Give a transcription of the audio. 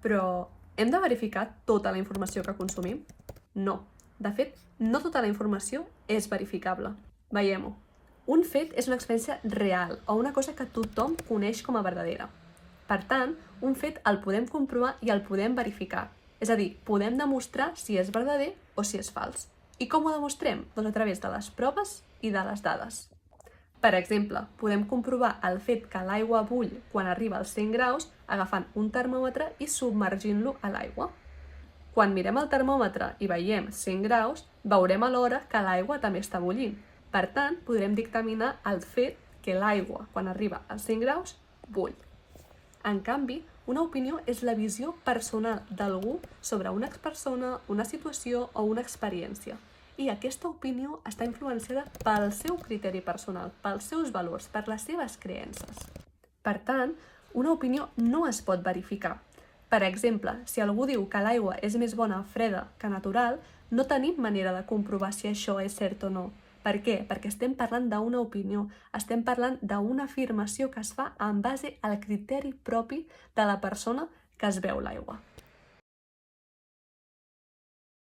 Però hem de verificar tota la informació que consumim? No. De fet, no tota la informació és verificable. Veiem-ho. Un fet és una experiència real o una cosa que tothom coneix com a verdadera. Per tant, un fet el podem comprovar i el podem verificar. És a dir, podem demostrar si és verdader o si és fals. I com ho demostrem? Doncs a través de les proves i de les dades. Per exemple, podem comprovar el fet que l'aigua bull quan arriba als 100 graus agafant un termòmetre i submergint-lo a l'aigua. Quan mirem el termòmetre i veiem 100 graus, veurem alhora que l'aigua també està bullint. Per tant, podrem dictaminar el fet que l'aigua, quan arriba als 100 graus, bull. En canvi, una opinió és la visió personal d'algú sobre una persona, una situació o una experiència. I aquesta opinió està influenciada pel seu criteri personal, pels seus valors, per les seves creences. Per tant, una opinió no es pot verificar. Per exemple, si algú diu que l'aigua és més bona freda que natural, no tenim manera de comprovar si això és cert o no. Per què? Perquè estem parlant d'una opinió, estem parlant d'una afirmació que es fa en base al criteri propi de la persona que es beu l'aigua.